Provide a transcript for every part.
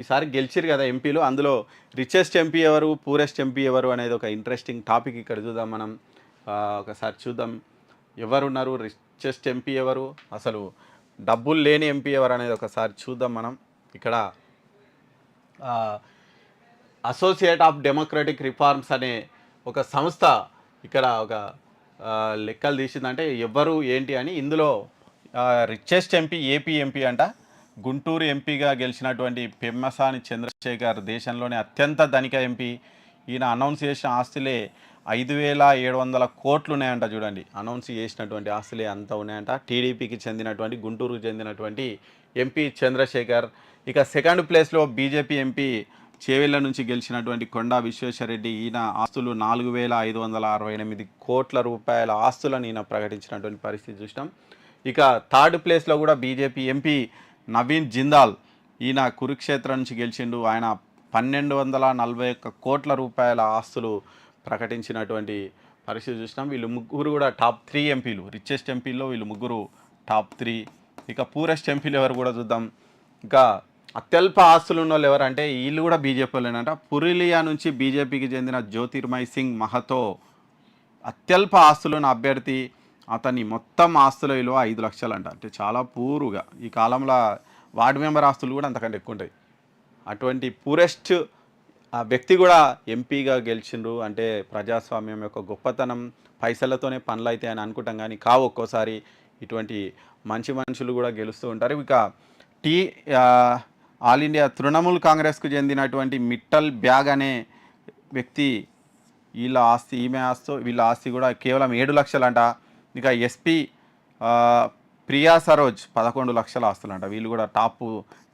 ఈసారి గెలిచిరు కదా ఎంపీలు. అందులో రిచెస్ట్ ఎంపీ ఎవరు, పూరెస్ట్ ఎంపీ ఎవరు అనేది ఒక ఇంట్రెస్టింగ్ టాపిక్ ఇక్కడ చూద్దాం మనం. ఒకసారి చూద్దాం ఎవరున్నారు, రిచెస్ట్ ఎంపీ ఎవరు, అసలు డబ్బులు లేని ఎంపీ ఎవరు అనేది ఒకసారి చూద్దాం మనం. ఇక్కడ అసోసియేట్ ఆఫ్ డెమోక్రటిక్ రిఫార్మ్స్ అనే ఒక సంస్థ ఇక్కడ ఒక లెక్కలు తీసిందంటే ఎవరు ఏంటి అని. ఇందులో రిచెస్ట్ ఎంపీ ఏపీ ఎంపీ అంట, గుంటూరు ఎంపీగా గెలిచినటువంటి పెమ్మసాని చంద్రశేఖర్ దేశంలోనే అత్యంత ధనిక ఎంపీ. ఈయన అనౌన్స్ చేసిన ఆస్తులే 5,700 కోట్లు ఉన్నాయంట. చూడండి, అనౌన్స్ చేసినటువంటి ఆస్తులే అంత ఉన్నాయంట. టీడీపీకి చెందినటువంటి, గుంటూరుకు చెందినటువంటి ఎంపీ చంద్రశేఖర్. ఇక సెకండ్ ప్లేస్లో బీజేపీ ఎంపీ చేవెళ్ళ నుంచి గెలిచినటువంటి కొండా విశ్వేశ్వరరెడ్డి. ఈయన ఆస్తులు 4,568 కోట్ల రూపాయల ఆస్తులను ఈయన ప్రకటించినటువంటి పరిస్థితి చూసినాం. ఇక థర్డ్ ప్లేస్లో కూడా బీజేపీ ఎంపీ నవీన్ జిందాల్. ఈయన కురుక్షేత్రం నుంచి గెలిచిండు. ఆయన 1,241 కోట్ల రూపాయల ఆస్తులు ప్రకటించినటువంటి పరిస్థితి చూసినాం. వీళ్ళు ముగ్గురు కూడా టాప్ 3 ఎంపీలు. రిచెస్ట్ ఎంపీలో వీళ్ళు ముగ్గురు టాప్ 3. ఇక పూరెస్ట్ ఎంపీలు ఎవరు కూడా చూద్దాం. ఇంకా అత్యల్ప ఆస్తులు ఉన్న వాళ్ళు ఎవరంటే వీళ్ళు కూడా బీజేపీ వాళ్ళేనంట. పురులియా నుంచి బీజేపీకి చెందిన జ్యోతిర్మయ్ సింగ్ మహతో అత్యల్ప ఆస్తులున్న అభ్యర్థి. అతని మొత్తం ఆస్తుల విలువ 5 లక్షలు అంట. అంటే చాలా పూరుగా. ఈ కాలంలో వార్డు మెంబర్ ఆస్తులు కూడా అంతకంటే ఎక్కువ ఉంటాయి. అటువంటి పూరెస్ట్ వ్యక్తి కూడా ఎంపీగా గెలిచిండ్రు అంటే ప్రజాస్వామ్యం యొక్క గొప్పతనం. పైసలతోనే పనులు అయితే అని అనుకుంటాం, కానీ కావు. ఒక్కోసారి ఇటువంటి మంచి మనుషులు కూడా గెలుస్తూ ఉంటారు. ఇక ఆల్ ఇండియా తృణమూల్ కాంగ్రెస్కు చెందినటువంటి మిట్టల్ బ్యాగ్ అనే వ్యక్తి, వీళ్ళ ఆస్తి కూడా కేవలం 7 లక్షలు అంట. ఇక ఎస్పీ ప్రియా సరోజ్ 11 లక్షల ఆస్తులు అంట. వీళ్ళు కూడా టాప్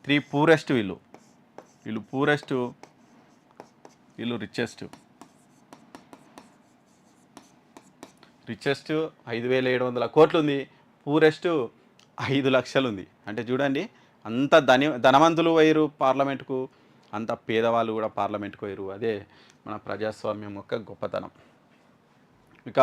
3 పూరెస్ట్. వీళ్ళు పూరెస్ట్, వీళ్ళు రిచెస్ట్ 5,700 కోట్లు ఉంది. పూరెస్ట్ 5 లక్షలు ఉంది. అంటే చూడండి, అంత ధనవంతులు పోయారు పార్లమెంటుకు, అంత పేదవాళ్ళు కూడా పార్లమెంటుకు పోయారు. అదే మన ప్రజాస్వామ్యం యొక్క గొప్పతనం. ఇక